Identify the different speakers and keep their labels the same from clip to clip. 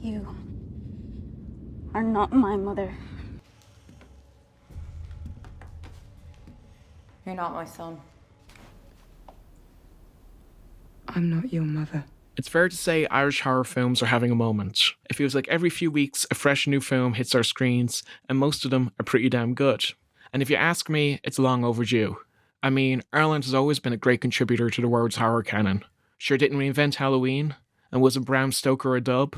Speaker 1: You are not my mother.
Speaker 2: You're not my son.
Speaker 3: I'm not your mother.
Speaker 4: It's fair to say Irish horror films are having a moment. It feels like every few weeks a fresh new film hits our screens, and most of them are pretty damn good. And if you ask me, it's long overdue. I mean, Ireland has always been a great contributor to the world's horror canon. Sure didn't we invent Halloween? And wasn't Bram Stoker a dub?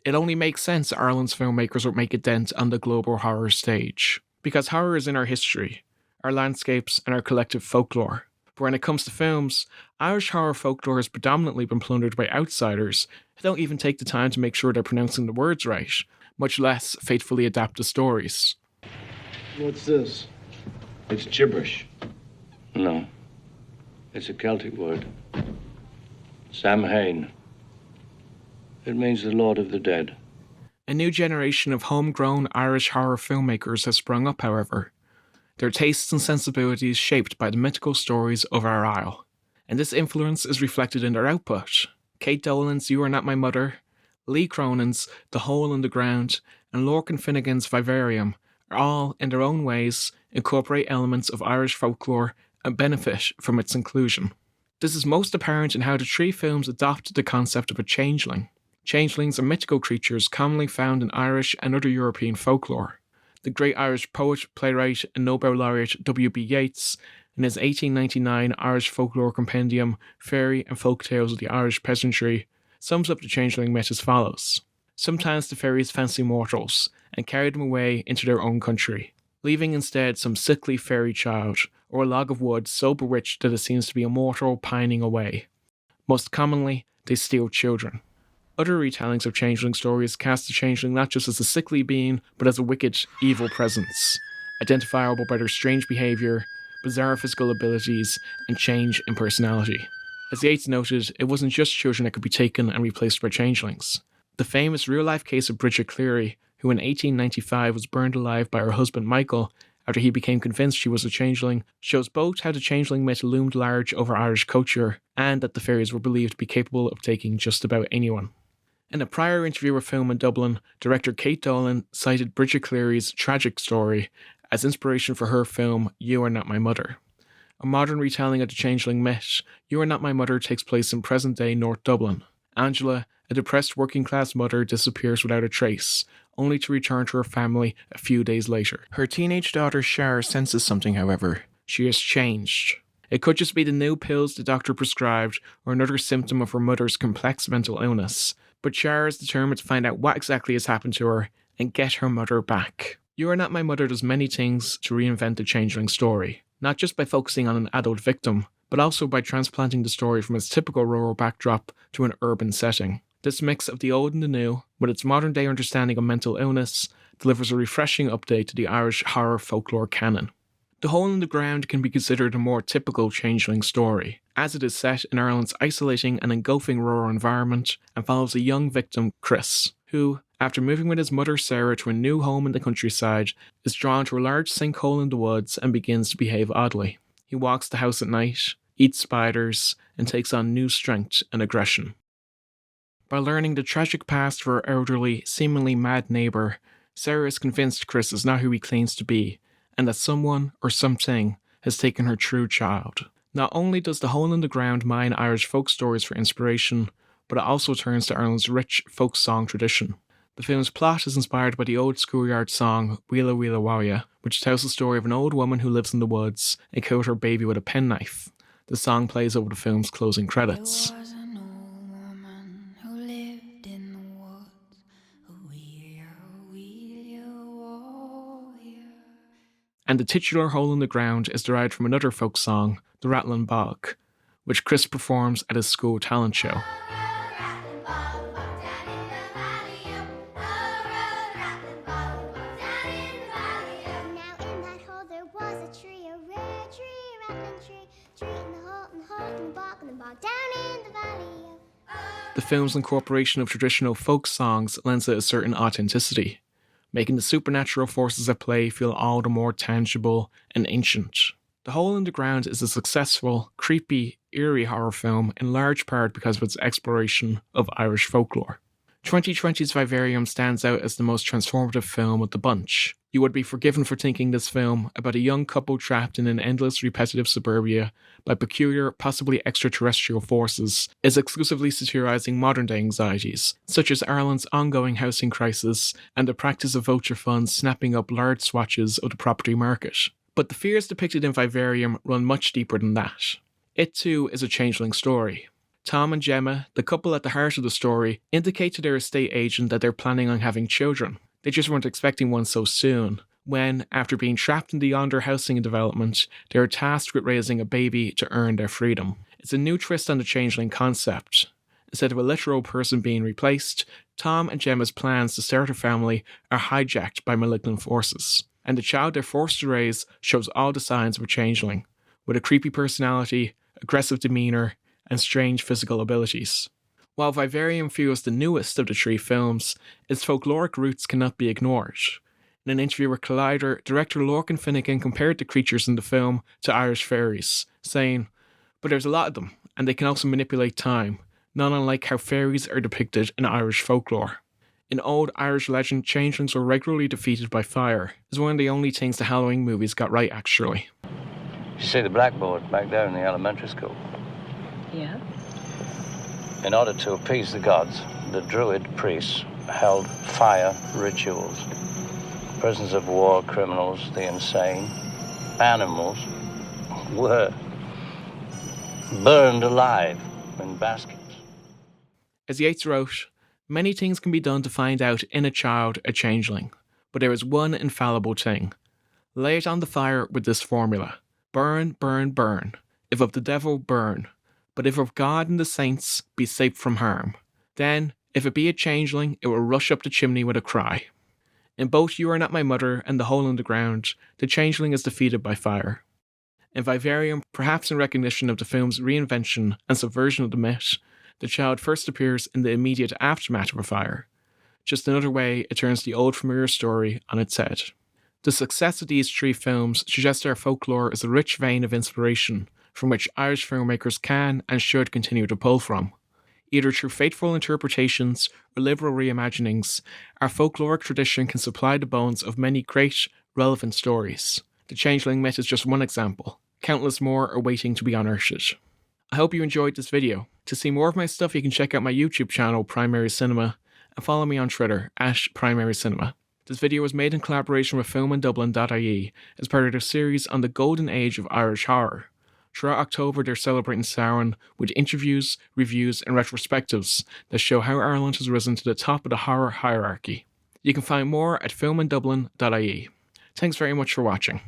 Speaker 4: It only makes sense Ireland's filmmakers would make a dent on the global horror stage. Because horror is in our history, our landscapes, and our collective folklore. But when it comes to films, Irish horror folklore has predominantly been plundered by outsiders who don't even take the time to make sure they're pronouncing the words right, much less faithfully adapt the stories.
Speaker 5: What's this?
Speaker 6: It's gibberish. No. It's a Celtic word. Samhain. It means the Lord of the Dead.
Speaker 4: A new generation of homegrown Irish horror filmmakers has sprung up, however. Their tastes and sensibilities shaped by the mythical stories of our isle. And this influence is reflected in their output. Kate Dolan's You Are Not My Mother, Lee Cronin's The Hole in the Ground, and Lorcan Finnegan's Vivarium are all, in their own ways, incorporate elements of Irish folklore and benefit from its inclusion. This is most apparent in how the three films adopt the concept of a changeling. Changelings are mythical creatures commonly found in Irish and other European folklore. The great Irish poet, playwright, and Nobel laureate W.B. Yeats, in his 1899 Irish folklore compendium, Fairy and Folk Tales of the Irish Peasantry, sums up the changeling myth as follows. Sometimes the fairies fancy mortals, and carry them away into their own country, leaving instead some sickly fairy child, or a log of wood so bewitched that it seems to be a mortal pining away. Most commonly, they steal children. Other retellings of changeling stories cast the changeling not just as a sickly being, but as a wicked, evil presence, identifiable by their strange behaviour, bizarre physical abilities, and change in personality. As Yeats noted, it wasn't just children that could be taken and replaced by changelings. The famous real-life case of Bridget Cleary, who in 1895 was burned alive by her husband Michael after he became convinced she was a changeling, shows both how the changeling myth loomed large over Irish culture, and that the fairies were believed to be capable of taking just about anyone. In a prior interview with Film in Dublin, director Kate Dolan cited Bridget Cleary's tragic story as inspiration for her film You Are Not My Mother. A modern retelling of the changeling myth, You Are Not My Mother takes place in present-day North Dublin. Angela, a depressed working-class mother, disappears without a trace, only to return to her family a few days later. Her teenage daughter Shar senses something, however. She has changed. It could just be the new pills the doctor prescribed, or another symptom of her mother's complex mental illness. But Shar is determined to find out what exactly has happened to her and get her mother back. You Are Not My Mother does many things to reinvent the changeling story, not just by focusing on an adult victim, but also by transplanting the story from its typical rural backdrop to an urban setting. This mix of the old and the new, with its modern-day understanding of mental illness, delivers a refreshing update to the Irish horror folklore canon. The Hole in the Ground can be considered a more typical changeling story, as it is set in Ireland's isolating and engulfing rural environment and follows a young victim, Chris, who, after moving with his mother Sarah to a new home in the countryside, is drawn to a large sinkhole in the woods and begins to behave oddly. He walks the house at night, eats spiders, and takes on new strength and aggression. By learning the tragic past of her elderly, seemingly mad neighbour, Sarah is convinced Chris is not who he claims to be, and that someone or something has taken her true child. Not only does The Hole in the Ground mine Irish folk stories for inspiration, but it also turns to Ireland's rich folk song tradition. The film's plot is inspired by the old schoolyard song Wheela Wheela Wowya, which tells the story of an old woman who lives in the woods and killed her baby with a penknife. The song plays over the film's closing credits.
Speaker 7: There was an old woman who lived in the woods, a wheelia, wheelia, wowya.
Speaker 4: And the titular Hole in the Ground is derived from another folk song, The Rattling Bog, which Chris performs at his school talent show. The film's incorporation of traditional folk songs lends it a certain authenticity, making the supernatural forces at play feel all the more tangible and ancient. The Hole in the Ground is a successful, creepy, eerie horror film in large part because of its exploration of Irish folklore. 2020's Vivarium stands out as the most transformative film of the bunch. You would be forgiven for thinking this film, about a young couple trapped in an endless repetitive suburbia by peculiar, possibly extraterrestrial forces, is exclusively satirising modern-day anxieties, such as Ireland's ongoing housing crisis and the practice of voucher funds snapping up large swatches of the property market. But the fears depicted in Vivarium run much deeper than that. It too is a changeling story. Tom and Gemma, the couple at the heart of the story, indicate to their estate agent that they're planning on having children. They just weren't expecting one so soon, when, after being trapped in the Yonder housing development, they are tasked with raising a baby to earn their freedom. It's a new twist on the changeling concept. Instead of a literal person being replaced, Tom and Gemma's plans to start a family are hijacked by malignant forces, and the child they're forced to raise shows all the signs of a changeling, with a creepy personality, aggressive demeanour, and strange physical abilities. While Vivarium feels the newest of the three films, its folkloric roots cannot be ignored. In an interview with Collider, director Lorcan Finnegan compared the creatures in the film to Irish fairies, saying, "But there's a lot of them, and they can also manipulate time, not unlike how fairies are depicted in Irish folklore. In old Irish legend, changelings were regularly defeated by fire. It's one of the only things the Halloween movies got right, actually."
Speaker 6: You see the blackboard back there in the elementary school?
Speaker 2: Yeah?
Speaker 6: In order to appease the gods, the druid priests held fire rituals. Prisoners of war, criminals, the insane, animals were burned alive in baskets.
Speaker 4: As Yeats wrote, "Many things can be done to find out in a child a changeling, but there is one infallible thing. Lay it on the fire with this formula. Burn, burn, burn. If of the devil, burn. But if of God and the saints, be safe from harm. Then, if it be a changeling, it will rush up the chimney with a cry. In both You Are Not My Mother and The Hole in the Ground, the changeling is defeated by fire. In Vivarium, perhaps in recognition of the film's reinvention and subversion of the myth, the child first appears in the immediate aftermath of a fire. Just another way it turns the old familiar story on its head. The success of these three films suggests our folklore is a rich vein of inspiration from which Irish filmmakers can and should continue to pull from. Either through faithful interpretations or liberal reimaginings, our folkloric tradition can supply the bones of many great, relevant stories. The changeling myth is just one example. Countless more are waiting to be unearthed. I hope you enjoyed this video. To see more of my stuff, you can check out my YouTube channel, Primary Cinema, and follow me on Twitter, @PrimaryCinema. This video was made in collaboration with filmindublin.ie as part of their series on the golden age of Irish horror. Throughout October, they're celebrating Samhain with interviews, reviews, and retrospectives that show how Ireland has risen to the top of the horror hierarchy. You can find more at filmindublin.ie. Thanks very much for watching.